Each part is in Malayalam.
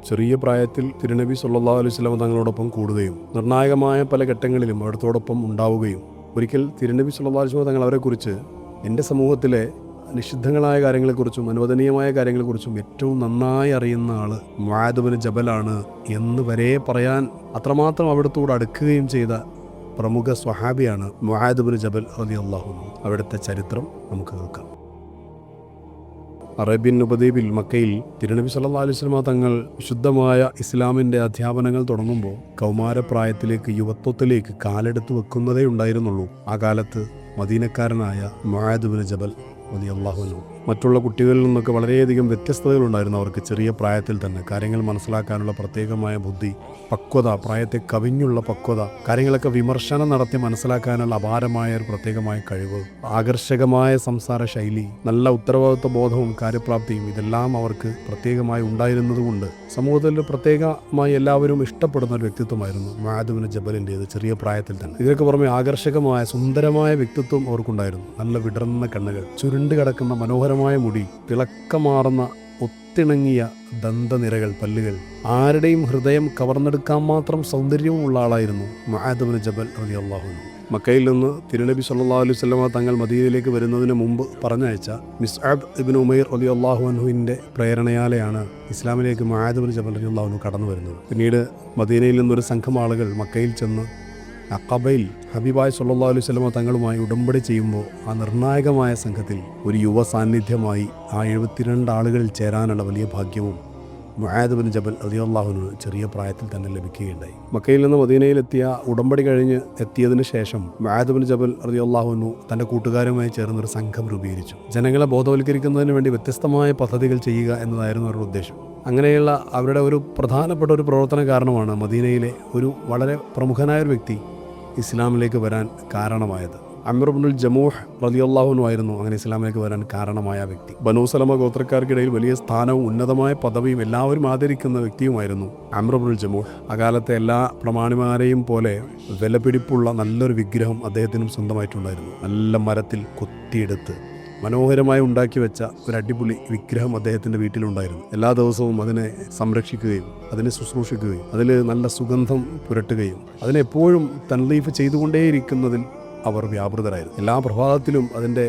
ചെറിയ പ്രായത്തിൽ തിരുനബി സല്ലല്ലാഹു അലൈഹി വസല്ലം തങ്ങളോടൊപ്പം കൂടുകയും നിർണായകമായ പല ഘട്ടങ്ങളിലും അവിടത്തോടൊപ്പം ഉണ്ടാവുകയും ഒരിക്കൽ തിരുനബി സല്ലല്ലാഹു അലൈഹി വസല്ലം തങ്ങൾ അവരെക്കുറിച്ച് എൻ്റെ സമൂഹത്തിലെ നിഷിദ്ധങ്ങളായ കാര്യങ്ങളെക്കുറിച്ചും അനുവദനീയമായ കാര്യങ്ങളെക്കുറിച്ചും ഏറ്റവും നന്നായി അറിയുന്ന ആള് മുആദ് ബിൻ ജബലാണ് എന്ന് വരെ പറയാൻ അത്രമാത്രം അവിടത്തോട് അടുക്കുകയും ചെയ്ത പ്രമുഖ സ്വഹാബിയാണ് മുആദ് ബിൻ ജബൽ റളിയല്ലാഹു അൻഹു. അവിടുത്തെ ചരിത്രം നമുക്ക് കേൾക്കാം. അറേബ്യൻ ഉപദ്വീപിൽ മക്കയിൽ തിരുനബി സല്ലല്ലാഹു അലൈഹി വസല്ലം തങ്ങൾ വിശുദ്ധമായ ഇസ്ലാമിൻ്റെ അധ്യാപനങ്ങൾ തുടങ്ങുമ്പോൾ കൗമാരപ്രായത്തിലേക്ക് യുവത്വത്തിലേക്ക് കാലെടുത്ത് വെക്കുന്നതേ ഉണ്ടായിരുന്നുള്ളൂ. ആ കാലത്ത് മദീനക്കാരനായ മുആദ് ബിൻ ജബൽ റളിയല്ലാഹു അൻഹു. മറ്റുള്ള കുട്ടികളിൽ നിന്നൊക്കെ വളരെയധികം വ്യത്യസ്തതകളുണ്ടായിരുന്നു. അവർക്ക് ചെറിയ പ്രായത്തിൽ തന്നെ കാര്യങ്ങൾ മനസ്സിലാക്കാനുള്ള പ്രത്യേകമായ ബുദ്ധി, പക്വത, പ്രായത്തെ കവിഞ്ഞുള്ള പക്വത, കാര്യങ്ങളൊക്കെ വിമർശനം നടത്തി മനസ്സിലാക്കാനുള്ള അപാരമായ ഒരു പ്രത്യേകമായ കഴിവ്, ആകർഷകമായ സംസാര ശൈലി, നല്ല ഉത്തരവാദിത്വ ബോധവും കാര്യപ്രാപ്തിയും ഇതെല്ലാം അവർക്ക് പ്രത്യേകമായി ഉണ്ടായിരുന്നതുകൊണ്ട് സമൂഹത്തിൽ പ്രത്യേകമായി എല്ലാവരും ഇഷ്ടപ്പെടുന്ന ഒരു വ്യക്തിത്വമായിരുന്നു മുആദ് ബിൻ ജബലിൻ്റേത് ചെറിയ പ്രായത്തിൽ തന്നെ. ഇതിനൊക്കെ പുറമെ ആകർഷകമായ സുന്ദരമായ വ്യക്തിത്വം അവർക്കുണ്ടായിരുന്നു. നല്ല വിടർന്ന കണ്ണുകൾ, ചുരുണ്ട് കിടക്കുന്ന മനോഹരമായ മുടി, തിളക്കമാർന്ന ഒത്തിണങ്ങിയ ദന്തനിരകൾ, പല്ലുകൾ, ആരുടെയും ഹൃദയം കവർന്നെടുക്കാൻ മാത്രം സൗന്ദര്യവുമുള്ള ആളായിരുന്നു മുആദ് ബിൻ ജബൽ റളിയല്ലാഹു അൻഹു. മക്കയിൽ നിന്ന് തിരുനബി സല്ലല്ലാഹു അലൈഹി വസല്ലം തങ്ങൾ മദീനയിലേക്ക് വരുന്നതിന് മുമ്പ് പറഞ്ഞയച്ച മിസ്അബ് ഇബ്നു ഉമൈർ റളിയല്ലാഹു അൻഹുവിൻ്റെ പ്രേരണയാലെയാണ് ഇസ്ലാമിലേക്ക് മുആദ് ബിൻ ജബൽ റളിയല്ലാഹു അൻഹു കടന്നു വരുന്നത്. പിന്നീട് മദീനയിൽ നിന്നൊരു സംഘം ആളുകൾ മക്കയിൽ ചെന്ന് അഖബയിൽ ഹബീബായ് സല്ലല്ലാഹു അലൈഹി വസല്ലം തങ്ങളുമായി ഉടമ്പടി ചെയ്യുമ്പോൾ ആ നിർണായകമായ സംഘത്തിൽ ഒരു യുവ സാന്നിധ്യമായി ആ 72 ആളുകളിൽ ചേരാനുള്ള വലിയ ഭാഗ്യവും മുആദ് ബിൻ ജബൽ റളിയല്ലാഹു അൻഹു ചെറിയ പ്രായത്തിൽ തന്നെ ലഭിക്കുകയുണ്ടായി. മക്കയിൽ നിന്ന് മദീനയിലെത്തിയ ഉടമ്പടി കഴിഞ്ഞ് എത്തിയതിനു ശേഷം മുആദ് ബിൻ ജബൽ റളിയല്ലാഹു അൻഹു തൻ്റെ കൂട്ടുകാരുമായി ചേർന്നൊരു സംഘം രൂപീകരിച്ചു. ജനങ്ങളെ ബോധവൽക്കരിക്കുന്നതിന് വേണ്ടി വ്യത്യസ്തമായ പദ്ധതികൾ ചെയ്യുക എന്നതായിരുന്നു അവരുടെ ഉദ്ദേശം. അങ്ങനെയുള്ള അവരുടെ ഒരു പ്രധാനപ്പെട്ട ഒരു പ്രവർത്തന കാരണമാണ് മദീനയിലെ ഒരു വളരെ പ്രമുഖനായ ഒരു വ്യക്തി ഇസ്ലാമിലേക്ക് വരാൻ കാരണമായത്. അംർ ഇബ്നുൽ ജമൂഹ് റളിയല്ലാഹു അൻഹു ആയിരുന്നു അങ്ങനെ ഇസ്ലാമിലേക്ക് വരാൻ കാരണമായ വ്യക്തി. ബനൂ സലമ ഗോത്രക്കാർക്കിടയിൽ വലിയ സ്ഥാനവും ഉന്നതമായ പദവിയും എല്ലാവരും ആദരിക്കുന്ന വ്യക്തിയുമായിരുന്നു അംർ ഇബ്നുൽ ജമൂഹ്. അകാലത്തെ എല്ലാ പ്രമാണിമാരെയും പോലെ വിലപിടിപ്പുള്ള നല്ലൊരു വിഗ്രഹം അദ്ദേഹത്തിനും സ്വന്തമായിട്ടുണ്ടായിരുന്നു. നല്ല മരത്തിൽ കൊത്തിയെടുത്ത് മനോഹരമായി ഉണ്ടാക്കി വെച്ച ഒരു അടിപൊളി വിഗ്രഹം അദ്ദേഹത്തിൻ്റെ വീട്ടിലുണ്ടായിരുന്നു. എല്ലാ ദിവസവും അതിനെ സംരക്ഷിക്കുകയും അതിനെ ശുശ്രൂഷിക്കുകയും അതിൽ നല്ല സുഗന്ധം പുരട്ടുകയും അതിനെപ്പോഴും തൻലീഫ് ചെയ്തുകൊണ്ടേയിരിക്കുന്നതിൽ അവർ വ്യാപൃതരായിരുന്നു. എല്ലാ പ്രഭാതത്തിലും അതിൻ്റെ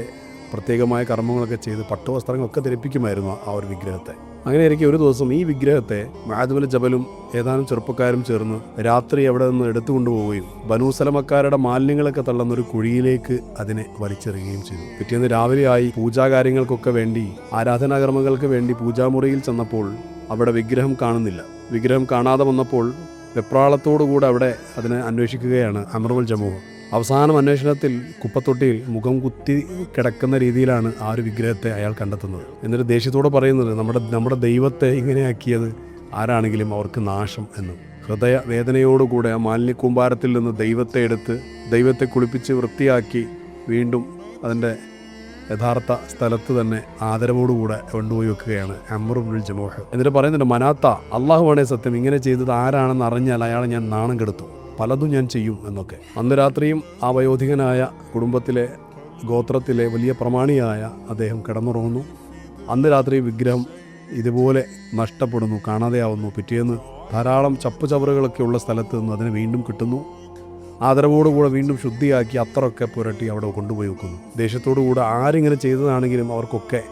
പ്രത്യേകമായ കർമ്മങ്ങളൊക്കെ ചെയ്ത് പട്ടുവസ്ത്രങ്ങളൊക്കെ ധരിപ്പിക്കുമായിരുന്നു ആ ഒരു വിഗ്രഹത്തെ. അങ്ങനെയായിരിക്കും ഒരു ദിവസം ഈ വിഗ്രഹത്തെ മുആദ് ബിൻ ജബലും ഏതാനും ചെറുപ്പക്കാരും ചേർന്ന് രാത്രി അവിടെ നിന്ന് എടുത്തുകൊണ്ടുപോവുകയും ബനൂ സലമക്കാരുടെ മാലിന്യങ്ങളൊക്കെ തള്ളുന്ന ഒരു കുഴിയിലേക്ക് അതിനെ വലിച്ചെറിയുകയും ചെയ്തു. പിറ്റേന്ന് രാവിലെയായി പൂജാകാര്യങ്ങൾക്കൊക്കെ വേണ്ടി, ആരാധനാകർമ്മങ്ങൾക്ക് വേണ്ടി പൂജാമുറിയിൽ ചെന്നപ്പോൾ അവിടെ വിഗ്രഹം കാണുന്നില്ല. വിഗ്രഹം കാണാതെ വന്നപ്പോൾ വെപ്രാളത്തോടുകൂടെ അവിടെ അതിനെ അന്വേഷിക്കുകയാണ് അംർ ഇബ്നുൽ ജമൂഹ്. അവസാനം അന്വേഷണത്തിൽ കുപ്പത്തൊട്ടിയിൽ മുഖം കുത്തി കിടക്കുന്ന രീതിയിലാണ് ആ ഒരു വിഗ്രഹത്തെ അയാൾ കണ്ടെത്തുന്നത്. എന്നിട്ട് ദേഷ്യത്തോടെ പറയുന്നത്, നമ്മുടെ ദൈവത്തെ ഇങ്ങനെയാക്കിയത് ആരാണെങ്കിലും അവർക്ക് നാശം എന്നും. ഹൃദയ വേദനയോടുകൂടെ ആ മാലിന്യക്കൂമ്പാരത്തിൽ നിന്ന് ദൈവത്തെ എടുത്ത് ദൈവത്തെ കുളിപ്പിച്ച് വൃത്തിയാക്കി വീണ്ടും അതിൻ്റെ യഥാർത്ഥ സ്ഥലത്ത് തന്നെ ആദരവോടുകൂടെ കൊണ്ടുപോയി വെക്കുകയാണ് അംർ ഇബ്നുൽ ജമൂഹ്. എന്നിട്ട് പറയുന്നുണ്ട്, മനാത്ത, അള്ളാഹുവാണേ സത്യം, ഇങ്ങനെ ചെയ്തത് ആരാണെന്ന് അറിഞ്ഞാൽ അയാളെ ഞാൻ നാണം കെടുത്തു, പലതും ഞാൻ ചെയ്യും എന്നൊക്കെ. അന്ന് രാത്രിയും ആ വയോധികനായ കുടുംബത്തിലെ ഗോത്രത്തിലെ വലിയ പ്രമാണിയായ അദ്ദേഹം കിടന്നുറങ്ങുന്നു. അന്ന് രാത്രി വിഗ്രഹം ഇതുപോലെ നഷ്ടപ്പെടുന്നു, കാണാതെയാവുന്നു. പിറ്റേന്ന് ധാരാളം ചപ്പുചവറുകളൊക്കെ ഉള്ള സ്ഥലത്ത് നിന്ന് അതിനെ വീണ്ടും കിട്ടുന്നു. ആദരവോടുകൂടെ വീണ്ടും ശുദ്ധിയാക്കി അത്രയൊക്കെ പുരട്ടി അവിടെ കൊണ്ടുപോയി വെക്കുന്നു. ദേഷ്യത്തോടുകൂടെ ആരിങ്ങനെ ചെയ്തതാണെങ്കിലും അവർക്കൊക്കെ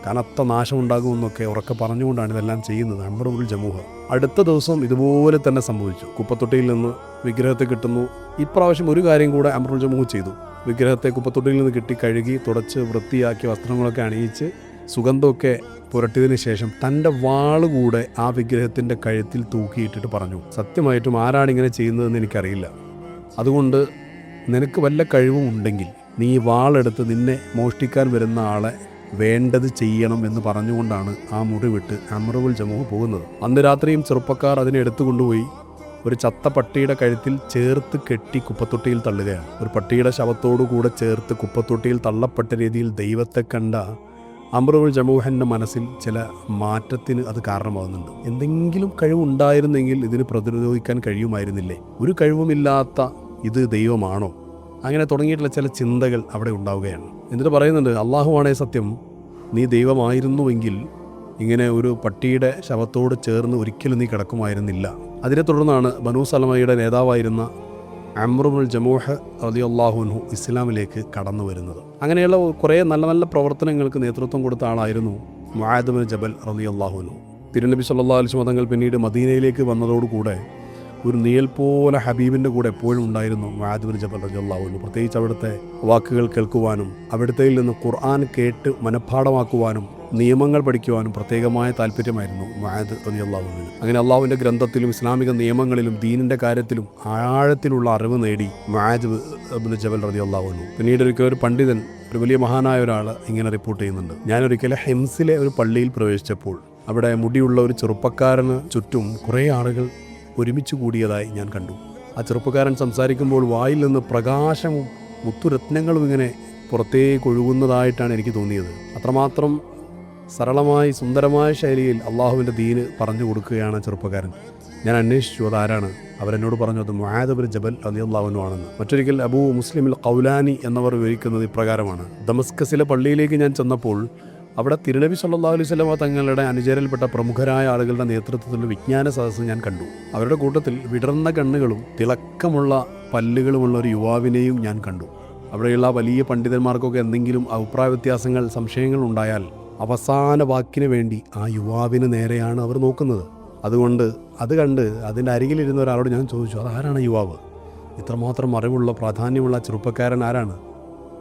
കനത്ത നാശമുണ്ടാകുമെന്നൊക്കെ ഉറക്കെ പറഞ്ഞുകൊണ്ടാണ് ഇതെല്ലാം ചെയ്യുന്നത് അംർ ഇബ്നുൽ ജമൂഹ്. അടുത്ത ദിവസം ഇതുപോലെ തന്നെ സംഭവിച്ചു. കുപ്പത്തൊട്ടിയിൽ നിന്ന് വിഗ്രഹത്തെ കിട്ടുന്നു. ഇപ്രാവശ്യം ഒരു കാര്യം കൂടെ അംർ ഇബ്നുൽ ജമൂഹ് ചെയ്തു. വിഗ്രഹത്തെ കുപ്പത്തൊട്ടിയിൽ നിന്ന് കിട്ടി കഴുകി തുടച്ച് വൃത്തിയാക്കി വസ്ത്രങ്ങളൊക്കെ അണിയിച്ച് സുഗന്ധമൊക്കെ പുരട്ടിയതിന് ശേഷം തൻ്റെ വാളുകൂടെ ആ വിഗ്രഹത്തിൻ്റെ കഴുത്തിൽ തൂക്കിയിട്ടിട്ട് പറഞ്ഞു, സത്യമായിട്ടും ആരാണിങ്ങനെ ചെയ്യുന്നതെന്ന് എനിക്കറിയില്ല. അതുകൊണ്ട് നിനക്ക് വല്ല കഴിവും ഉണ്ടെങ്കിൽ നീ വാളെടുത്ത് നിന്നെ മോഷ്ടിക്കാൻ വരുന്ന ആളെ വേണ്ടത് ചെയ്യണം എന്ന് പറഞ്ഞുകൊണ്ടാണ് ആ മുറി വിട്ട് അംർ ഇബ്നുൽ ജമൂഹ് പോകുന്നത്. അന്ന് രാത്രിയും ചെറുപ്പക്കാർ അതിനെ എടുത്തുകൊണ്ടുപോയി ഒരു ചത്ത പട്ടിയുടെ കഴുത്തിൽ ചേർത്ത് കെട്ടി കുപ്പത്തൊട്ടിയിൽ തള്ളുകയാണ്. ഒരു പട്ടിയുടെ ശവത്തോടുകൂടെ ചേർത്ത് കുപ്പത്തൊട്ടിയിൽ തള്ളപ്പെട്ട രീതിയിൽ ദൈവത്തെ കണ്ട അംർ ഇബ്നുൽ ജമൂഹിൻ്റെ മനസ്സിൽ ചില മാറ്റത്തിന് അത് കാരണമാകുന്നുണ്ട്. എന്തെങ്കിലും കഴിവുണ്ടായിരുന്നെങ്കിൽ ഇതിന് പ്രതിരോധിക്കാൻ കഴിയുമായിരുന്നില്ലേ? ഒരു കഴിവുമില്ലാത്ത ഇത് ദൈവമാണോ? അങ്ങനെ തുടങ്ങിയിട്ടുള്ള ചില ചിന്തകൾ അവിടെ ഉണ്ടാവുകയാണ്. എന്നിട്ട് പറയുന്നുണ്ട്, അള്ളാഹുവാണേ സത്യം, നീ ദൈവമായിരുന്നുവെങ്കിൽ ഇങ്ങനെ ഒരു പട്ടിയുടെ ശവത്തോട് ചേർന്ന് ഒരിക്കലും നീ കിടക്കുമായിരുന്നില്ല. അതിനെ തുടർന്നാണ് ബനൂ സലമയുടെ നേതാവായിരുന്ന അംറുൽ ജമൂഹ് റളിയല്ലാഹു അൻഹു ഇസ്ലാമിലേക്ക് കടന്നു വരുന്നത്. അങ്ങനെയുള്ള കുറേ നല്ല നല്ല പ്രവർത്തനങ്ങൾക്ക് നേതൃത്വം കൊടുത്ത ആളായിരുന്നു മുആദ് ബിൻ ജബൽ റളിയല്ലാഹു അൻഹു. തിരുനബി സല്ലല്ലാഹു അലൈഹി വസല്ലം തങ്ങൾ പിന്നീട് മദീനയിലേക്ക് വന്നതോടുകൂടെ ഒരു നിഴൽ പോലെ ഹബീബിൻ്റെ കൂടെ എപ്പോഴും ഉണ്ടായിരുന്നു മുആദ് ബിൻ ജബൽ റളിയല്ലാഹു അൻഹു. പ്രത്യേകിച്ച് അവിടുത്തെ വാക്കുകൾ കേൾക്കുവാനും അവിടുത്തെയിൽ നിന്ന് ഖുർആൻ കേട്ട് മനഃപ്പാഠമാക്കുവാനും നിയമങ്ങൾ പഠിക്കുവാനും പ്രത്യേകമായ താല്പര്യമായിരുന്നു മുആദ് റളിയല്ലാഹു അൻഹു. അങ്ങനെ അള്ളാഹുവിൻ്റെ ഗ്രന്ഥത്തിലും ഇസ്ലാമിക നിയമങ്ങളിലും ദീനിൻ്റെ കാര്യത്തിലും ആഴത്തിലുള്ള അറിവ് നേടി മുആദ് ബിൻ ജബൽ റളിയല്ലാഹു അൻഹു. പിന്നീട് ഒരു പണ്ഡിതൻ, ഒരു വലിയ മഹാനായ ഒരാൾ ഇങ്ങനെ റിപ്പോർട്ട് ചെയ്യുന്നുണ്ട്. ഞാനൊരിക്കൽ ഹിംസിലെ ഒരു പള്ളിയിൽ പ്രവേശിച്ചപ്പോൾ അവിടെ മുടിയുള്ള ഒരു ചെറുപ്പക്കാരന് ചുറ്റും കുറേ ആളുകൾ ഒരുമിച്ച് കൂടിയതായി ഞാൻ കണ്ടു. ആ ചെറുപ്പക്കാരൻ സംസാരിക്കുമ്പോൾ വായിൽ നിന്ന് പ്രകാശവും മുത്തുരത്നങ്ങളും ഇങ്ങനെ പുറത്തേക്ക് ഒഴുകുന്നതായിട്ടാണ് എനിക്ക് തോന്നിയത്. അത്രമാത്രം സരളമായി സുന്ദരമായ ശൈലിയിൽ അള്ളാഹുവിൻ്റെ ദീന് പറഞ്ഞു കൊടുക്കുകയാണ് ചെറുപ്പക്കാരൻ. ഞാൻ അന്വേഷിച്ചു അതാരാണ്. അവരെന്നോട് പറഞ്ഞു അത് മുആദ് ബിൻ ജബൽ റളിയല്ലാഹു അൻഹു ആണെന്ന്. മറ്റൊരിക്കൽ അബൂ മുസ്ലിമിൽ ഖൗലാനി എന്നവർ വിവരിക്കുന്നത് ഇപ്രകാരമാണ്. ദമസ്കസിലെ പള്ളിയിലേക്ക് ഞാൻ ചെന്നപ്പോൾ അവിടെ തിരുനബി സല്ലല്ലാഹു അലൈഹി വസല്ലം തങ്ങളുടെ അനുചരയിൽപ്പെട്ട പ്രമുഖരായ ആളുകളുടെ നേതൃത്വത്തിലുള്ള വിജ്ഞാന സദസ്സ് ഞാൻ കണ്ടു. അവരുടെ കൂട്ടത്തിൽ വിടർന്ന കണ്ണുകളും തിളക്കമുള്ള പല്ലുകളുമുള്ള ഒരു യുവാവിനെയും ഞാൻ കണ്ടു. അവിടെയുള്ള വലിയ പണ്ഡിതന്മാർക്കൊക്കെ എന്തെങ്കിലും അഭിപ്രായ വ്യത്യാസങ്ങൾ, സംശയങ്ങൾ ഉണ്ടായാൽ അവസാന വാക്കിന് വേണ്ടി ആ യുവാവിന് നേരെയാണ് അവർ നോക്കുന്നത്. അതുകൊണ്ട് അത് കണ്ട് അതിൻ്റെ അരികിലിരുന്ന ഒരാളോട് ഞാൻ ചോദിച്ചു, അതാരാണ് യുവാവ്? ഇത്രമാത്രം അറിവുള്ള പ്രാധാന്യമുള്ള ചെറുപ്പക്കാരൻ ആരാണ്?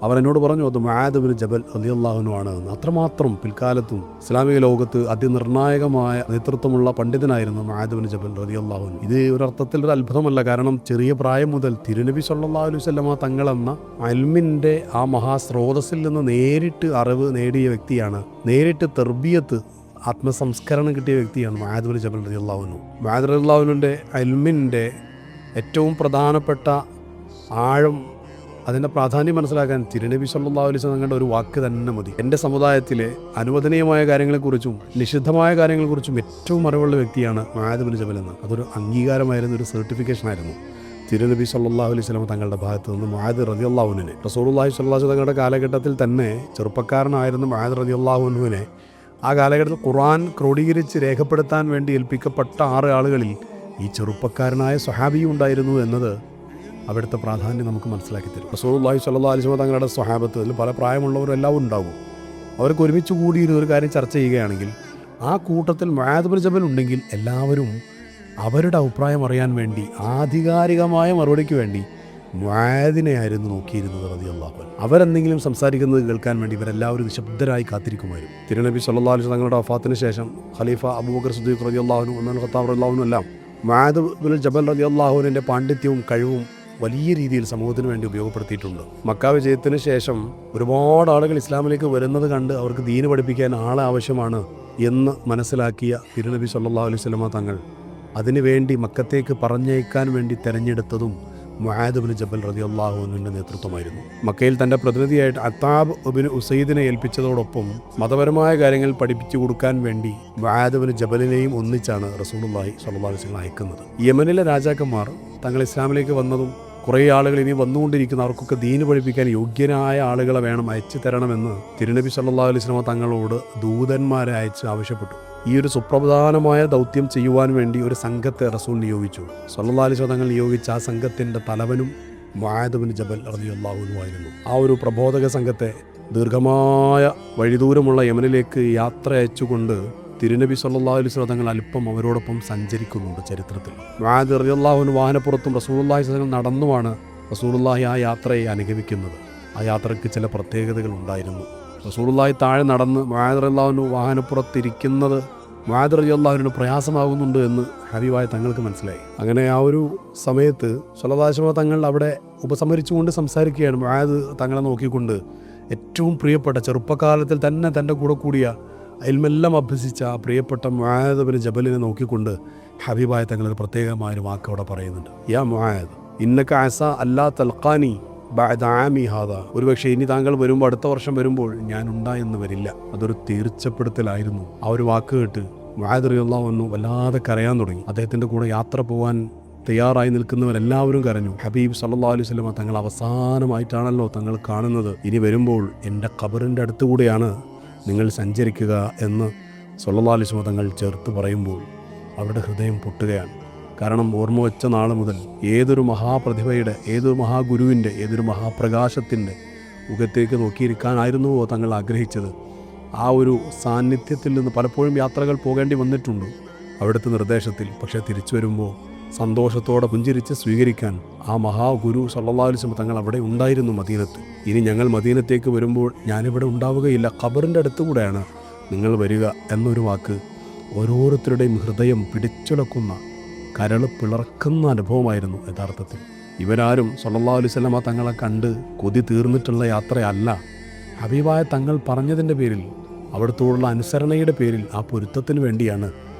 അവർ എന്നോട് പറഞ്ഞു അത് മുആദ് ബിൻ ജബൽ റളിയല്ലാഹു അൻഹു ആണ്. അത്രമാത്രം പിൽക്കാലത്തും ഇസ്ലാമിക ലോകത്ത് അതിനിർണായകമായ നേതൃത്വമുള്ള പണ്ഡിതനായിരുന്നു മുആദ് ബിൻ ജബൽ റളിയല്ലാഹു അൻഹു. ഇത് ഒരർത്ഥത്തിൽ ഒരു അത്ഭുതമല്ല. കാരണം ചെറിയ പ്രായം മുതൽ തിരുനബി സല്ലല്ലാഹു അലൈഹി വസല്ലം തങ്ങളെന്ന ഇൽമിൻ്റെ ആ മഹാസ്രോതസ്സിൽ നിന്ന് നേരിട്ട് അറിവ് നേടിയ വ്യക്തിയാണ്, നേരിട്ട് തർബിയത്ത് ആത്മസംസ്കരണം കിട്ടിയ വ്യക്തിയാണ് മുആദ് ബിൻ ജബൽ റളിയല്ലാഹു അൻഹു. മുആദ് റളിയല്ലാഹു അൻഹുവിൻ്റെ ഇൽമിൻ്റെ ഏറ്റവും പ്രധാനപ്പെട്ട ആഴം, അതിൻ്റെ പ്രാധാന്യം മനസ്സിലാക്കാൻ തിരുനബി സല്ലല്ലാഹു അലൈഹി വസല്ലം തങ്ങളുടെ ഒരു വാക്ക് തന്നെ മതി. എൻ്റെ സമുദായത്തിലെ അനുവദനീയമായ കാര്യങ്ങളെക്കുറിച്ചും നിഷിദ്ധമായ കാര്യങ്ങളെക്കുറിച്ചും ഏറ്റവും അറിവുള്ള വ്യക്തിയാണ് മുആദ് ബിൻ ജബൽ എന്ന്. അതൊരു അംഗീകാരമായിരുന്നു, ഒരു സർട്ടിഫിക്കേഷനായിരുന്നു തിരുനബി സല്ലല്ലാഹു അലൈഹി വസല്ലം തങ്ങളുടെ ഭാഗത്ത് നിന്ന് മുആദ് റളിയല്ലാഹു അൻഹുവിനെ. റസൂലുള്ളാഹി സ്വല്ലല്ലാഹു അലൈഹി വസല്ലം തങ്ങളുടെ കാലഘട്ടത്തിൽ തന്നെ ചെറുപ്പക്കാരനായിരുന്ന മുആദ് റളിയല്ലാഹു അൻഹുവിനെ ആ കാലഘട്ടത്തിൽ ഖുർആൻ ക്രോഡീകരിച്ച് രേഖപ്പെടുത്താൻ വേണ്ടി ഏൽപ്പിക്കപ്പെട്ട 6 ആളുകളിൽ ഈ ചെറുപ്പക്കാരനായ സ്വഹാബിയും ഉണ്ടായിരുന്നു എന്നത് അവിടുത്തെ പ്രാധാന്യം നമുക്ക് മനസ്സിലാക്കി തരും. റസൂലുള്ളാഹി സ്വല്ലല്ലാഹു അലൈഹി വസല്ലം തങ്ങളുടെ സ്വഹാബത്ത്, അതിൽ പല പ്രായമുള്ളവരും എല്ലാവരും ഉണ്ടാകും. അവർക്ക് ഒരുമിച്ച് കൂടിയിരുന്ന ഒരു കാര്യം ചർച്ച ചെയ്യുകയാണെങ്കിൽ ആ കൂട്ടത്തിൽ മുആദ് ബിൻ ജബൽ ഉണ്ടെങ്കിൽ എല്ലാവരും അവരുടെ അഭിപ്രായം അറിയാൻ വേണ്ടി, ആധികാരികമായ മറുപടിക്ക് വേണ്ടി മുആദിനെയായിരുന്നു നോക്കിയിരുന്നത് റളിയല്ലാഹു അൻഹു. അവരെന്തെങ്കിലും സംസാരിക്കുന്നത് കേൾക്കാൻ വേണ്ടി ഇവരെല്ലാവരും നിശബ്ദരായി കാത്തിരിക്കുമായിരുന്നു. തിരുനബി സല്ലല്ലാഹു അലൈഹി വസല്ലം തങ്ങളുടെ വഫാത്തിന് ശേഷം ഖലീഫ അബൂബക്കർ സിദ്ദീഖ് റളിയല്ലാഹു അൻഹു, ഉമർ ഖത്താബ് റളിയല്ലാഹു അൻഹു എല്ലാം മുആദ് ബിൻ ജബൽ റളിയല്ലാഹു അൻഹുവിൻ്റെ പാണ്ഡിത്യവും കഴിവും വലിയ രീതിയിൽ സമൂഹത്തിന് വേണ്ടി ഉപയോഗപ്പെടുത്തിയിട്ടുണ്ട്. മക്ക വിജയത്തിന് ശേഷം ഒരുപാട് ആളുകൾ ഇസ്ലാമിലേക്ക് വരുന്നത് കണ്ട് അവർക്ക് ദീന് പഠിപ്പിക്കാൻ ആളെ ആവശ്യമാണ് എന്ന് മനസ്സിലാക്കിയ തിരുനബി സല്ലല്ലാഹു അലൈഹി വസല്ലം തങ്ങൾ അതിനുവേണ്ടി മക്കത്തേക്ക് പറഞ്ഞയക്കാൻ വേണ്ടി തെരഞ്ഞെടുത്തതും മുആദ് ബിൻ ജബൽ റളിയല്ലാഹു അൻഹുവിൻ്റെ നേതൃത്വമായിരുന്നു. മക്കയിൽ തൻ്റെ പ്രതിനിധിയായിട്ട് അത്താബ് ഇബ്നു ഉസൈദിനെ ഏൽപ്പിച്ചതോടൊപ്പം മതപരമായ കാര്യങ്ങൾ പഠിപ്പിച്ചു കൊടുക്കാൻ വേണ്ടി മുആദ് ബിൻ ജബലിനെയും ഒന്നിച്ചാണ് റസൂലുള്ളാഹി സ്വല്ലല്ലാഹു അലൈഹി വസല്ലം അയക്കുന്നത്. യമനിലെ രാജാക്കന്മാർ തങ്ങൾ ഇസ്ലാമിലേക്ക് വന്നതും കുറേ ആളുകൾ ഇനി വന്നുകൊണ്ടിരിക്കുന്ന അവർക്കൊക്കെ ദീന് പഠിപ്പിക്കാൻ യോഗ്യനായ ആളുകളെ വേണം അയച്ചു തരണമെന്ന് തിരുനബി സല്ലല്ലാഹു അലൈഹി വസല്ലം തങ്ങളോട് ദൂതന്മാരെ അയച്ച് ആവശ്യപ്പെട്ടു. ഈ ഒരു സുപ്രധാനമായ ദൗത്യം ചെയ്യുവാൻ വേണ്ടി ഒരു സംഘത്തെ റസൂൽ നിയോഗിച്ചു. സല്ലല്ലാഹു അലൈഹി വസല്ലം തങ്ങൾ നിയോഗിച്ച ആ സംഘത്തിൻ്റെ തലവനും മുആദ് ബിൻ ജബൽ റളിയല്ലാഹു അൻഹു ആയിരുന്നു. ആ ഒരു പ്രബോധക സംഘത്തെ ദീർഘമായ വഴിദൂരമുള്ള യമനിലേക്ക് യാത്ര അയച്ചുകൊണ്ട് തിരുനബി സല്ലല്ലാഹു അലൈഹി വസല്ലം തങ്ങൾ അല്പം അവരോടൊപ്പം സഞ്ചരിക്കുന്നുണ്ട് ചരിത്രത്തിൽ. മുആദ് റളിയല്ലാഹു അൻഹു വാഹനപ്പുറത്തും റസൂലുള്ളാഹി സ്വല്ലല്ലാഹു അലൈഹി വസല്ലം നടന്നുമാണ് റസൂലുള്ളാഹി ആ യാത്രയെ അനുഗമിക്കുന്നത്. ആ യാത്രയ്ക്ക് ചില പ്രത്യേകതകൾ ഉണ്ടായിരുന്നു. റസൂലുള്ളാഹി താഴെ നടന്ന് മുആദ് റളിയല്ലാഹു അൻഹു വാഹനപ്പുറത്തിരിക്കുന്നത് മുആദ് റളിയല്ലാഹു അൻഹുവിന് പ്രയാസമാകുന്നുണ്ട് എന്ന് ഹബീബായ തങ്ങൾക്ക് മനസ്സിലായി. അങ്ങനെ ആ ഒരു സമയത്ത് സ്വല്ലല്ലാഹു അലൈഹി വസല്ലം തങ്ങൾ അവിടെ ഉപസംഹരിച്ചുകൊണ്ട് സംസാരിക്കുകയാണ്. മുആദ് തങ്ങളെ നോക്കിക്കൊണ്ട് ഏറ്റവും പ്രിയപ്പെട്ട, ചെറുപ്പകാലത്തിൽ തന്നെ തൻ്റെ കൂടെ കൂടിയ ഇൽമെല്ലാം അഭ്യസിച്ച പ്രിയപ്പെട്ട മുആദ് ബിൻ ജബലിനെ നോക്കിക്കൊണ്ട് ഹബീബായ തങ്ങൾ ഒരു പ്രത്യേകമായൊരു വാക്ക് അവിടെ പറയുന്നുണ്ട്. യാ മുആദ് ഇന്നക അസ അല്ലാ തൽഖാനി ബഅദ ആമി ഹാദാ. ഒരുപക്ഷെ ഇനി താങ്കൾ വരുമ്പോൾ, അടുത്ത വർഷം വരുമ്പോൾ ഞാൻ ഉണ്ടായെന്ന് വരില്ല. അതൊരു തീർച്ചപ്പെടുത്തലായിരുന്നു. ആ ഒരു വാക്ക് കേട്ട് മുആദ് റളിയല്ലാഹു അൻഹു വല്ലാതെ കരയാൻ തുടങ്ങി. അദ്ദേഹത്തിൻ്റെ കൂടെ യാത്ര പോകാൻ തയ്യാറായി നിൽക്കുന്നവരെല്ലാവരും കരഞ്ഞു. ഹബീബ് സല്ലല്ലാഹു അലൈഹി വസല്ലം തങ്ങൾ അവസാനമായിട്ടാണല്ലോ തങ്ങൾ കാണുന്നത്. ഇനി വരുമ്പോൾ എൻ്റെ ഖബറിൻ്റെ അടുത്തുകൂടെയാണ് നിങ്ങൾ സഞ്ചരിക്കുക എന്ന് സ്വല്ലല്ലാഹു അലൈഹി വസല്ലം തങ്ങൾ ചേർത്ത് പറയുമ്പോൾ അവരുടെ ഹൃദയം പൊട്ടുകയാണ്. കാരണം ഓർമ്മ വെച്ച നാൾ മുതൽ ഏതൊരു മഹാപ്രതിഭയുടെ, ഏതൊരു മഹാഗുരുവിൻ്റെ, ഏതൊരു മഹാപ്രകാശത്തിൻ്റെ മുഖത്തേക്ക് നോക്കിയിരിക്കാനായിരുന്നുവോ തങ്ങൾ ആഗ്രഹിച്ചത്, ആ ഒരു സാന്നിധ്യത്തിൽ നിന്ന് പലപ്പോഴും യാത്രകൾ പോകേണ്ടി വന്നിട്ടുണ്ട് അവിടുത്തെ നിർദ്ദേശത്തിൽ. പക്ഷേ തിരിച്ചു വരുമ്പോൾ സന്തോഷത്തോടെ പുഞ്ചിരിച്ച് സ്വീകരിക്കാൻ ആ മഹാഗുരു സല്ലല്ലാഹു അലൈഹി വസല്ലം തങ്ങൾ അവിടെ ഉണ്ടായിരുന്നു മദീനത്ത്. ഇനി ഞങ്ങൾ മദീനത്തേക്ക് വരുമ്പോൾ ഞാനിവിടെ ഉണ്ടാവുകയില്ല, ഖബറിൻ്റെ അടുത്തുകൂടെയാണ് നിങ്ങൾ വരിക എന്നൊരു വാക്ക് ഓരോരുത്തരുടെയും ഹൃദയം പിടിച്ചുലക്കുന്ന, കരൾ പിളർക്കുന്ന അനുഭവമായിരുന്നു യഥാർത്ഥത്തിൽ. ഇവരാരും സല്ലല്ലാഹു അലൈഹി വസല്ലം തങ്ങളെ കണ്ട് കൊതി തീർന്നിട്ടുള്ള യാത്രയല്ല. ഹബീബായ തങ്ങൾ പറഞ്ഞതിൻ്റെ പേരിൽ, അവിടുത്തോടുള്ള അനുസരണയുടെ പേരിൽ, ആ പൊരുത്തത്തിന് വേണ്ടിയാണ്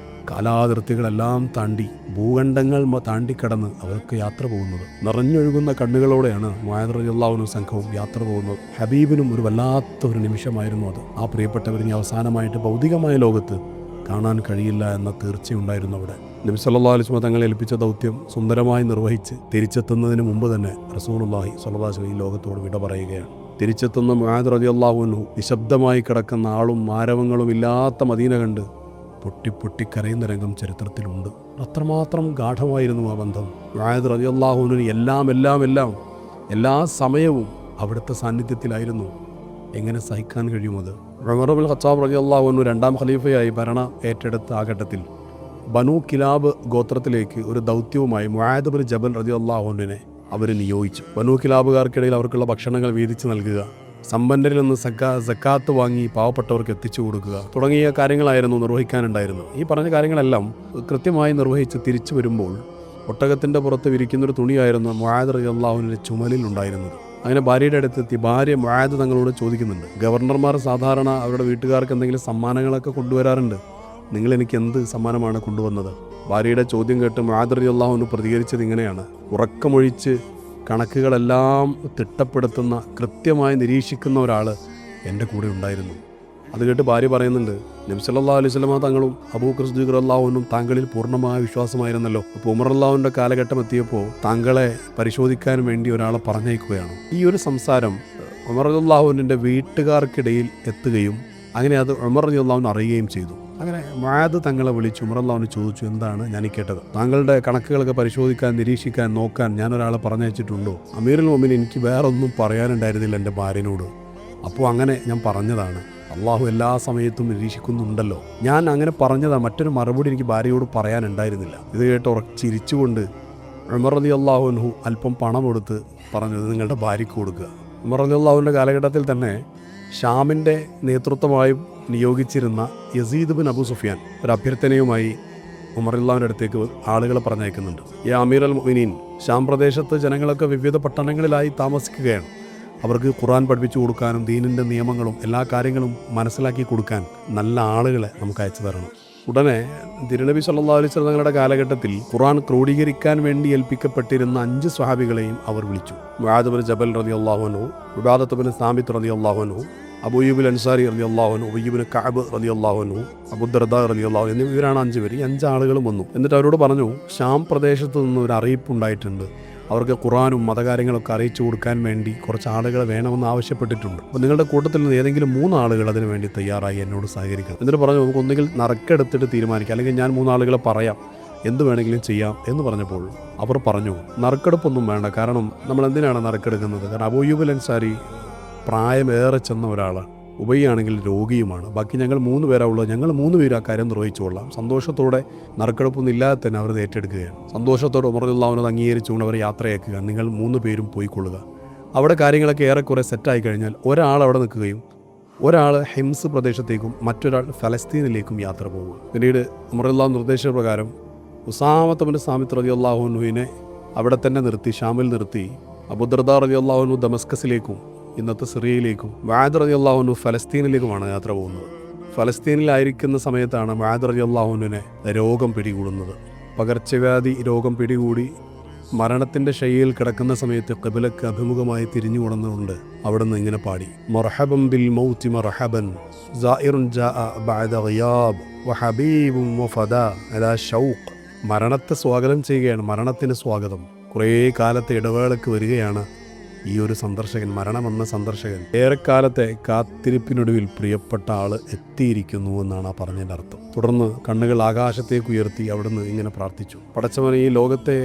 കാലാതിർത്തികളെല്ലാം താണ്ടി, ഭൂഖണ്ഡങ്ങൾ താണ്ടിക്കടന്ന് അവർക്ക് യാത്ര പോകുന്നത്. നിറഞ്ഞൊഴുകുന്ന കണ്ണുകളോടെയാണ് മുആദ് റളിയല്ലാഹു അൻഹു സംഘവും യാത്ര പോകുന്നത്. ഹബീബിനും ഒരു വല്ലാത്തൊരു നിമിഷമായിരുന്നു അത്. ആ പ്രിയപ്പെട്ടവരിനി അവസാനമായിട്ട് ഭൗതികമായ ലോകത്ത് കാണാൻ കഴിയില്ല എന്ന തീർച്ചയുണ്ടായിരുന്നു അവിടെ. നബി സല്ലല്ലാഹു അലൈഹി വസല്ലം തങ്ങളെ ഏൽപ്പിച്ച ദൗത്യം സുന്ദരമായി നിർവഹിച്ച് തിരിച്ചെത്തുന്നതിന് മുമ്പ് തന്നെ റസൂലുള്ളാഹി സ്വല്ലല്ലാഹു അലൈഹി വസല്ലം ഈ ലോകത്തോട് വിട പറയുകയാണ്. തിരിച്ചെത്തുന്ന മുആദ് റളിയല്ലാഹു അൻഹു നിശബ്ദമായി കിടക്കുന്ന ആളും മാരവങ്ങളും ഇല്ലാത്ത മദീന കണ്ട് പൊട്ടി കരയുന്ന രംഗം ചരിത്രത്തിലുണ്ട്. അത്രമാത്രം ഗാഢമായിരുന്നു ആ ബന്ധം. മുആദ് റളിയല്ലാഹു അൻഹു എല്ലാ സമയവും അവിടുത്തെ സാന്നിധ്യത്തിലായിരുന്നു. എങ്ങനെ സഹിക്കാൻ കഴിയുമത്? ഉമർ ഇബ്നുൽ ഖത്താബ് റളിയല്ലാഹു അൻഹു രണ്ടാം ഖലീഫയായി ഭരണം ഏറ്റെടുത്ത ആ ഘട്ടത്തിൽ ബനൂ കിലാബ് ഗോത്രത്തിലേക്ക് ഒരു ദൗത്യവുമായി മുആദ് ഇബ്നു ജബൽ റളിയല്ലാഹു അൻഹുവിനെ അവർ നിയോഗിച്ചു. ബനൂ കിലാബുകാർക്കിടയിൽ അവർക്കുള്ള ഭക്ഷണങ്ങൾ വീതിച്ച് നൽകുക, സമ്പന്നരിൽ നിന്ന് സക്കാത്ത് വാങ്ങി പാവപ്പെട്ടവർക്ക് എത്തിച്ചു കൊടുക്കുക തുടങ്ങിയ കാര്യങ്ങളായിരുന്നു നിർവഹിക്കാനുണ്ടായിരുന്നത്. ഈ പറഞ്ഞ കാര്യങ്ങളെല്ലാം കൃത്യമായി നിർവഹിച്ച് തിരിച്ചു വരുമ്പോൾ ഒട്ടകത്തിൻ്റെ പുറത്ത് വിരിക്കുന്നൊരു തുണിയായിരുന്നു മുആദ് റളിയല്ലാഹു അൻഹുവിൻ്റെ ചുമലിൽ ഉണ്ടായിരുന്നത്. അങ്ങനെ ഭാര്യയുടെ അടുത്തെത്തി ഭാര്യ മുആദ് തങ്ങളോട് ചോദിക്കുന്നുണ്ട്, ഗവർണർമാർ സാധാരണ അവരുടെ വീട്ടുകാർക്ക് എന്തെങ്കിലും സമ്മാനങ്ങളൊക്കെ കൊണ്ടുവരാറുണ്ട്, നിങ്ങൾ എനിക്ക് എന്ത് സമ്മാനമാണ് കൊണ്ടുവന്നത്? ഭാര്യയുടെ ചോദ്യം കേട്ട് മുആദ് റളിയല്ലാഹു അൻഹു പ്രതികരിച്ചത് ഇങ്ങനെയാണ്: ഉറക്കമൊഴിച്ച് കണക്കുകളെല്ലാം തിട്ടപ്പെടുത്തുന്ന, കൃത്യമായി നിരീക്ഷിക്കുന്ന ഒരാൾ എൻ്റെ കൂടെ ഉണ്ടായിരുന്നു. അത് കേട്ട് ഭാര്യ പറയുന്നുണ്ട്, നബി സല്ലല്ലാഹു അലൈഹി വസല്ലം തങ്ങളും അബൂബക്കർ സിദ്ദീഖ് റളിയല്ലാഹു അൻഹുവും താങ്കളിൽ പൂർണ്ണമായ വിശ്വാസമായിരുന്നല്ലോ. അപ്പോൾ ഉമർ റളിയല്ലാഹു അൻഹുവിൻ്റെ കാലഘട്ടം എത്തിയപ്പോൾ താങ്കളെ പരിശോധിക്കാൻ വേണ്ടി ഒരാളെ പറഞ്ഞയക്കുകയാണ്. ഈ ഒരു സംസാരം ഉമർ റളിയല്ലാഹു അൻഹുവിൻ്റെ വീട്ടുകാർക്കിടയിൽ എത്തുകയും അങ്ങനെ അത് ഉമർ റളിയല്ലാഹു അൻഹു അറിയുകയും ചെയ്തു. അങ്ങനെ മുആദ് തങ്ങളെ വിളിച്ച് ഉമർ റളിയല്ലാഹു അൻഹു ചോദിച്ചു, എന്താണ് ഞാൻ ഈ കേട്ടത്? താങ്കളുടെ കണക്കുകളൊക്കെ പരിശോധിക്കാൻ, നിരീക്ഷിക്കാൻ, നോക്കാൻ ഞാനൊരാളെ പറഞ്ഞയച്ചിട്ടുണ്ടോ? അമീറുൽ മുഅ്മിനീൻ, എനിക്ക് വേറൊന്നും പറയാനുണ്ടായിരുന്നില്ല എൻ്റെ ഭാര്യനോട്. അപ്പോൾ അങ്ങനെ ഞാൻ പറഞ്ഞതാണ്. അള്ളാഹു എല്ലാ സമയത്തും നിരീക്ഷിക്കുന്നുണ്ടല്ലോ. ഞാൻ അങ്ങനെ പറഞ്ഞതാണ്. മറ്റൊരു മറുപടി എനിക്ക് ഭാര്യയോട് പറയാനുണ്ടായിരുന്നില്ല. ഇത് കേട്ട് ഉറച്ചിരിച്ചുകൊണ്ട് ഉമർ റളിയല്ലാഹു അൻഹു അല്പം പണം കൊടുത്ത് പറഞ്ഞത് നിങ്ങളുടെ ഭാര്യയ്ക്ക് കൊടുക്കുക. ഉമർ റളിയല്ലാഹുവിൻ്റെ കാലഘട്ടത്തിൽ തന്നെ ഷാമിൻ്റെ നേതൃത്വമായി നിയോഗിച്ചിരുന്ന യസീദ് ബിൻ അബൂ സുഫിയാൻ ഒരു അഭ്യർത്ഥനയുമായി ഉമർ റളിയല്ലാഹുവിൻ്റെ അടുത്തേക്ക് ആളുകളെ പറഞ്ഞയക്കുന്നുണ്ട്. ഈ അമീറുൽ മുഅ്മിനീൻ, ഷാം പ്രദേശത്ത് ജനങ്ങളൊക്കെ വിവിധ പട്ടണങ്ങളിലായി താമസിക്കുകയാണ്. അവർക്ക് ഖുർആൻ പഠിപ്പിച്ചു കൊടുക്കാനും ദീനിൻ്റെ നിയമങ്ങളും എല്ലാ കാര്യങ്ങളും മനസ്സിലാക്കി കൊടുക്കാൻ നല്ല ആളുകളെ നമുക്ക് അയച്ചു തരണം. ഉടനെ തിരുനബി സല്ലല്ലാഹു അലൈഹി വസല്ലം തങ്ങളുടെ കാലഘട്ടത്തിൽ ഖുർആൻ ക്രോഡീകരിക്കാൻ വേണ്ടി ഏൽപ്പിക്കപ്പെട്ടിരുന്ന 5 സ്വഹാബികളെയും അവർ വിളിച്ചു. മുആദ് ഇബ്നു ജബൽ റളിയല്ലാഹു അൻഹു, ഉബാദത്ത് ഇബ്നു സാമിത്ത് റളിയല്ലാഹു അൻഹു, അബൂ അയ്യൂബ് അൻസാരി റളിയല്ലാഹു അൻഹു, ഉബയ്യ് ഇബ്നു കഅബ് റളിയല്ലാഹു അൻഹു, അബൂ ദർദാ റളിയല്ലാഹു അൻഹു എന്നിവരാണ് 5 പേര്. ഈ 5 ആളുകളും വന്നു. എന്നിട്ട് അവരോട് പറഞ്ഞു, ഷാം പ്രദേശത്ത് നിന്ന് ഒരു അറിയിപ്പുണ്ടായിട്ടുണ്ട്, അവർക്ക് ഖുർആനും മതകാര്യങ്ങളൊക്കെ അറിയിച്ചു കൊടുക്കാൻ വേണ്ടി കുറച്ച് ആളുകളെ വേണമെന്ന് ആവശ്യപ്പെട്ടിട്ടുണ്ട്. അപ്പോൾ നിങ്ങളുടെ കൂട്ടത്തിൽ നിന്ന് ഏതെങ്കിലും 3 ആളുകൾ അതിന് വേണ്ടി തയ്യാറായി എന്നോട് സഹകരിക്കണം. എന്നിട്ട് പറഞ്ഞു, നമുക്ക് ഒന്നുകിൽ നറുക്കെടുത്തിട്ട് തീരുമാനിക്കാം, അല്ലെങ്കിൽ ഞാൻ 3 ആളുകളെ പറയാം, എന്ത് വേണമെങ്കിലും ചെയ്യാം എന്ന് പറഞ്ഞപ്പോൾ അവർ പറഞ്ഞു, നറുക്കെടുപ്പൊന്നും വേണ്ട. കാരണം നമ്മൾ എന്തിനാണ് നറുക്കെടുക്കുന്നത്? കാരണം അബൂ അയ്യൂബ് അൻസാരി പ്രായമേറെ ചെന്ന ഒരാളാണ്, ഉബയ്യാണെങ്കിൽ രോഗിയുമാണ്. ബാക്കി ഞങ്ങൾ 3 പേരാ ഉള്ളത്. ഞങ്ങൾ 3 പേരും ആ കാര്യം നിർവഹിച്ചു കൊള്ളാം. സന്തോഷത്തോടെ, നറുക്കെടുപ്പൊന്നും ഇല്ലാതെ തന്നെ അവർ ഏറ്റെടുക്കുകയാണ്. സന്തോഷത്തോടെ ഉമർ റളിയല്ലാഹു അൻഹു അംഗീകരിച്ചുകൊണ്ട് അവരെ യാത്രയാക്കുക. നിങ്ങൾ 3 പേരും പോയിക്കൊള്ളുക. അവിടെ കാര്യങ്ങളൊക്കെ ഏറെക്കുറെ സെറ്റായി കഴിഞ്ഞാൽ ഒരാൾ അവിടെ നിൽക്കുകയും ഒരാൾ ഹിംസ് പ്രദേശത്തേക്കും മറ്റൊരാൾ ഫലസ്തീനിലേക്കും യാത്ര പോകുക. പിന്നീട് ഉമർ റളിയല്ലാഹു അൻഹു നിർദ്ദേശപ്രകാരം ഉസാമത്ത് ഇബ്നു സാമിത്ത് റളിയല്ലാഹു അൻഹുവിനെ അവിടെ തന്നെ നിർത്തി, ഷാമിൽ നിർത്തി. അബൂ ദർദാ റളിയല്ലാഹു അൻഹു ദമസ്കസിലേക്കും ഇന്നത്തെ സിറിയയിലേക്കും, മുആദ് റളിയല്ലാഹു അൻഹു ഫലസ്തീനിലേക്കുമാണ് യാത്ര പോകുന്നത്. ഫലസ്തീനിലായിരിക്കുന്ന സമയത്താണ് മുആദ് റളിയല്ലാഹു അൻഹുവിനെ രോഗം പിടികൂടുന്നത്. പകർച്ചവ്യാധി രോഗം പിടികൂടി മരണത്തിൻ്റെ ശയ്യയിൽ കിടക്കുന്ന സമയത്ത് ഖിബ്ലക്ക് അഭിമുഖമായി തിരിഞ്ഞു കൊണ്ടുകൊണ്ട് അവിടുന്ന് ഇങ്ങനെ പാടി, മർഹബൻ ബിൽ മൗതി മർഹബൻ സായിറുൻ ജാഅ ബഅദ ഗിയാബ് വഹബീബുൻ വഫദാ അലാ ഷൗഖ്. മരണത്തെ സ്വാഗതം ചെയ്യുകയാണ്, മരണത്തിന് സ്വാഗതം. കുറേ കാലത്തെ ഇടവേളക്ക് വരികയാണ് ഈ ഒരു സന്ദർശകൻ, മരണമെന്ന സന്ദർശകൻ, ഏറെക്കാലത്തെ കാത്തിരിപ്പിനൊടുവിൽ പ്രിയപ്പെട്ട ആള് എത്തിയിരിക്കുന്നു എന്നാണ് ആ പറഞ്ഞതിൻ്റെ അർത്ഥം. തുടർന്ന് കണ്ണുകൾ ആകാശത്തേക്ക് ഉയർത്തി അവിടുന്ന് ഇങ്ങനെ പ്രാർത്ഥിച്ചു: പടച്ചവനെ, ഈ ലോകത്തെ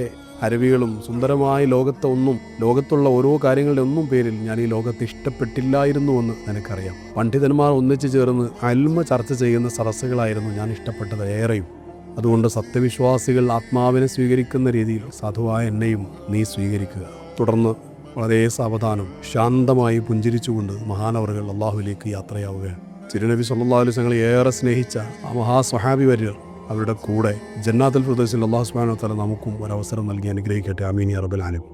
അരുവികളും സുന്ദരമായ ലോകത്തുള്ള ഓരോ കാര്യങ്ങളുടെ ഒന്നും പേരിൽ ഞാൻ ഈ ലോകത്തെ ഇഷ്ടപ്പെട്ടില്ലായിരുന്നുവെന്ന് നിനക്കറിയാം. പണ്ഡിതന്മാർ ഒന്നിച്ചു ചേർന്ന് അൽമ ചർച്ച ചെയ്യുന്ന സദസ്സുകളായിരുന്നു ഞാൻ ഇഷ്ടപ്പെട്ടത് ഏറെയും. അതുകൊണ്ട് സത്യവിശ്വാസികൾ ആത്മാവിനെ സ്വീകരിക്കുന്ന രീതിയിൽ സാധുവായ എന്നെയും നീ സ്വീകരിക്കുക. തുടർന്ന് വളരെ സാവധാനം ശാന്തമായി പുഞ്ചിരിച്ചുകൊണ്ട് മഹാനവറുകൾ അള്ളാഹുവിലേക്ക് യാത്രയാവുകയാണ്. തിരുനബി സല്ലല്ലാഹു അലൈഹി വസല്ലം ഏറെ സ്നേഹിച്ച ആ മഹാസ്വഹാബി വര്യർ അവരുടെ കൂടെ ജന്നാത്തുൽ ഫിർദൗസിൽ അല്ലാഹു സുബ്ഹാനഹു വ തആല നമുക്കും ഒരവസരം നൽകി അനുഗ്രഹിക്കട്ടെ. ആമീൻ യാ റബ്ബൽ ആലമീൻ.